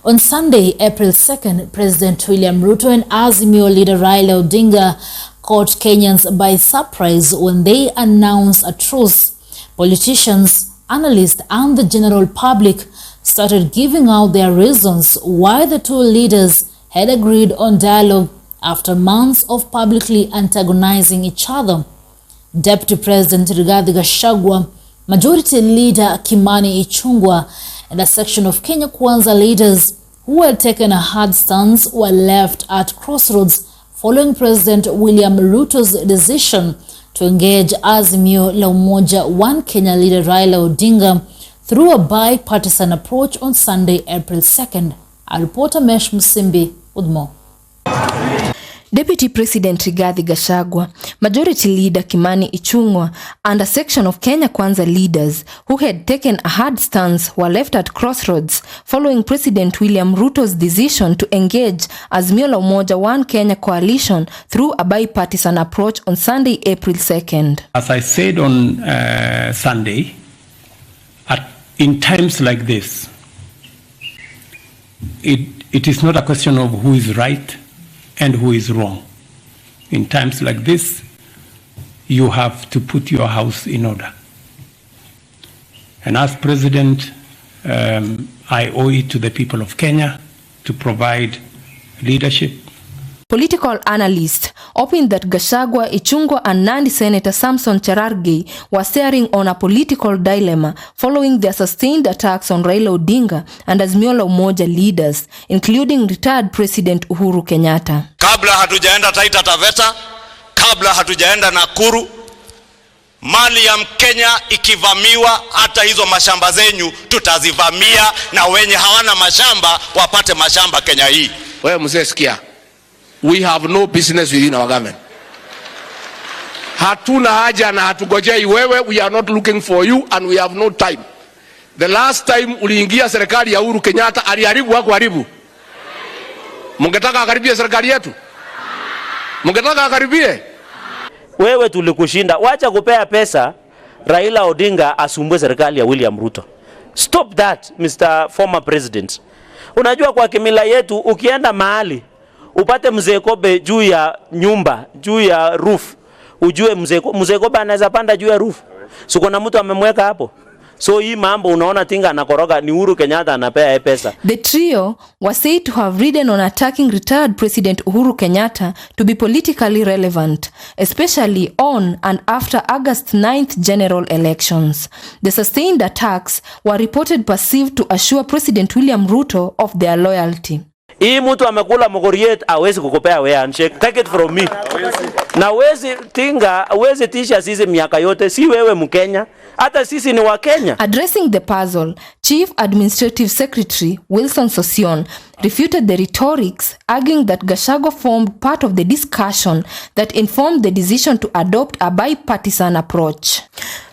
On Sunday, April 2nd, President William Ruto and Azimio leader Raila Odinga caught Kenyans by surprise when they announced a truce. Politicians, analysts, and the general public started giving out their reasons why the two leaders had agreed on dialogue after months of publicly antagonizing each other. Deputy President Rigathi Gachagua, Majority Leader Kimani Ichung'wah, and a section of Kenya Kwanza leaders who had taken a hard stance were left at crossroads following President William Ruto's decision to engage Azimio la Umoja One Kenya leader Raila Odinga through a bipartisan approach on Sunday, April 2nd. Our reporter Mesh Musimbi with more. Deputy President Rigathi Gachagua, Majority Leader Kimani Ichung'wah, and a section of Kenya Kwanza leaders who had taken a hard stance were left at crossroads following President William Ruto's decision to engage Azimio la Umoja One Kenya coalition through a bipartisan approach on Sunday, April 2nd. As I said on Sunday, in times like this, it is not a question of who is right and who is wrong. In times like this, you have to put your house in order. And as President, I owe it to the people of Kenya to provide leadership. Political analysts opined that Gachagua, Ichung'wah, and Nandi Senator Samson Cherargei were staring on a political dilemma following their sustained attacks on Raila Odinga and Azimio la Umoja leaders, including retired President Uhuru Kenyatta. Kabla hatujaenda Taita Taveta, kabla hatujaenda Nakuru, mali ya Mkenya ikivamiwa, hata hizo mashamba zenyu tutazivamia, na wenye hawana mashamba wapate mashamba Kenya hii. Wewe mzee sikia. We have no business within our government. Hatuna haja na hatugojei wewe. We are not looking for you and we have no time. The last time uliingia serikali ya Uhuru Kenyatta aliharibu wako haribu. Mungetaka akaribie serikali yetu? Mungetaka akaribie? Wewe tulikushinda. Wacha kupea pesa Raila Odinga asumbue serikali ya William Ruto. Stop that, Mr. Former President. Unajua kwa kimila yetu ukienda mahali upate mzee Kobe juu ya nyumba, juu ya roof, ujue mzee Kobe anaweza panda juu ya roof. So kuna mtu amemweka hapo. So hii mambo unaona tinga anakoroga ni Uhuru Kenyatta anapea pesa. The trio was said to have ridden on attacking retired President Uhuru Kenyatta to be politically relevant, especially on and after August 9th general elections. The sustained attacks were reported perceived to assure President William Ruto of their loyalty. Hii mtu amekula mogoriet hawezi kukupea wewe handshake. Take it from me. Na wezi tisha sisi miaka yote, si wewe Mkenya, hata sisi ni wa Kenya. Addressing the puzzle, Chief Administrative Secretary Wilson Sosion refuted the rhetorics, arguing that Gachagua formed part of the discussion that informed the decision to adopt a bipartisan approach.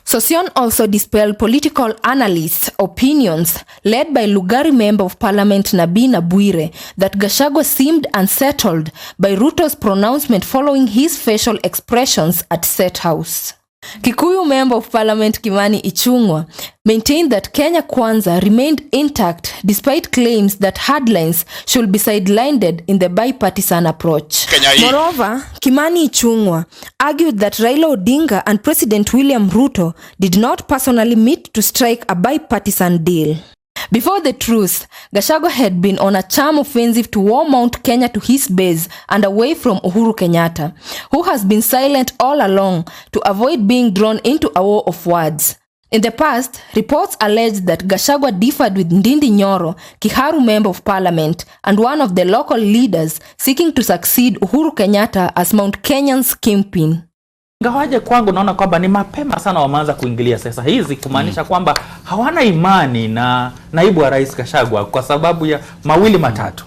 Sosion also dispelled political analysts' opinions led by Lugari Member of Parliament Nabina Bwire that Gachagua seemed unsettled by Ruto's pronouncement following his facial expressions at State House. Kikuyu Member of Parliament Kimani Ichung'wah maintained that Kenya Kwanza remained intact despite claims that hardlines should be sidelined in the bipartisan approach. Moreover, Kimani Ichung'wah argued that Raila Odinga and President William Ruto did not personally meet to strike a bipartisan deal. Before the truce, Gachagua had been on a charm offensive to war mount Kenya to his base and away from Uhuru Kenyatta, who has been silent all along to avoid being drawn into a war of words. In the past, reports alleged that Gachagua differed with Ndindi Nyoro, Kiharu Member of Parliament, and one of the local leaders seeking to succeed Uhuru Kenyatta as Mount Kenyan's kingpin. Ngawaje kwangu naona kwamba ni mapema sana wameanza kuingilia sasa hizi kumaanisha kwamba hawana imani na naibu wa rais Gachagua kwa sababu ya mawili matatu.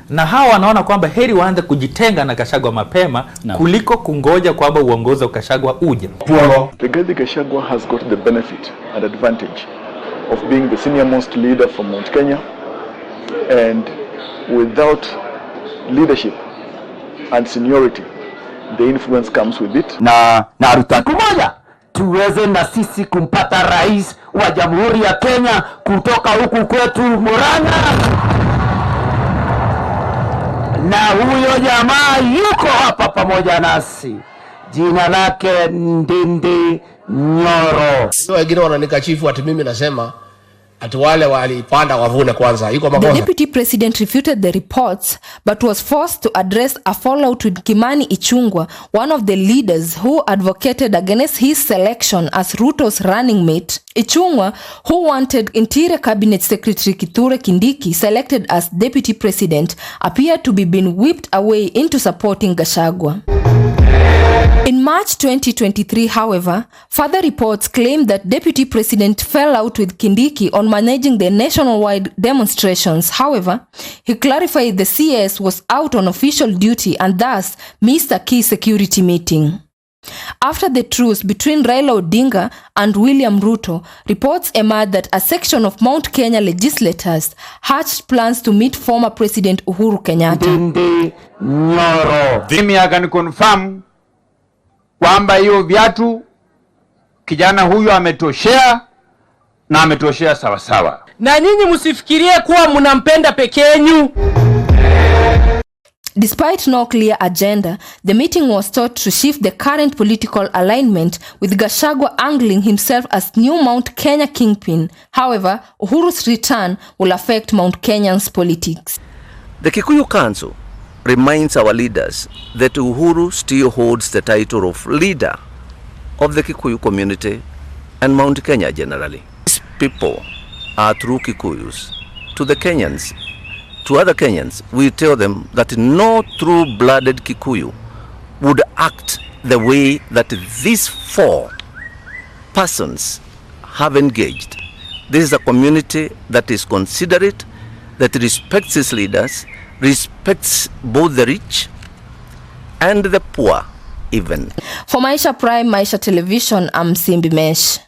Na hawa wanaona kwamba heri waanze kujitenga na Gachagua mapema kuliko kungoja kwamba uongozi wa Gachagua uje. Rigathi Gachagua has got the benefit and advantage of being the senior most leader from Mount Kenya, and without leadership and seniority, the influence comes with it. Na kumoja tuweze na sisi kumpata rais wa Jamhuri ya Kenya kutoka huku kwetu Murang'a. jamaa yuko hapa pamoja nasi, jina lake Ndindi Nyoro. Wengine wananikashifu ati mimi nasema ati wale walipanda wavune kwanza. Iko makosa. The deputy president refuted the reports but was forced to address a fallout with Kimani Ichung'wah, one of the leaders who advocated against his selection as Ruto's running mate. Ichung'wah, who wanted Interior Cabinet Secretary Kithure Kindiki selected as deputy president, appeared to be being whipped away into supporting Gachagua. In March 2023, however, further reports claimed that Deputy President fell out with Kindiki on managing the nationwide demonstrations. However, he clarified the CS was out on official duty and thus missed a key security meeting. After the truce between Raila Odinga and William Ruto, reports emerged that a section of Mount Kenya legislators hatched plans to meet former President Uhuru Kenyatta. Ndindi Nyoro. Mimi akaniconfirm kwamba hiyo viatu kijana huyu ametoshea na ametoshea sawa sawa. Na nyinyi msifikirie kuwa mnampenda peke yenu. Despite no clear agenda, the meeting was thought to shift the current political alignment, with Gachagua angling himself as new Mount Kenya kingpin. However, Uhuru's return will affect Mount Kenya's politics. The Kikuyu Council reminds our leaders that Uhuru still holds the title of leader of the Kikuyu community and Mount Kenya generally. These people are true Kikuyus. To the Kenyans, to other Kenyans, we tell them that no true-blooded Kikuyu would act the way that these four persons have engaged. This is a community that is considerate, that respects its leaders, respects both the rich and the poor even. For Maisha Prime, Maisha Television, I'm Simbi Mesh.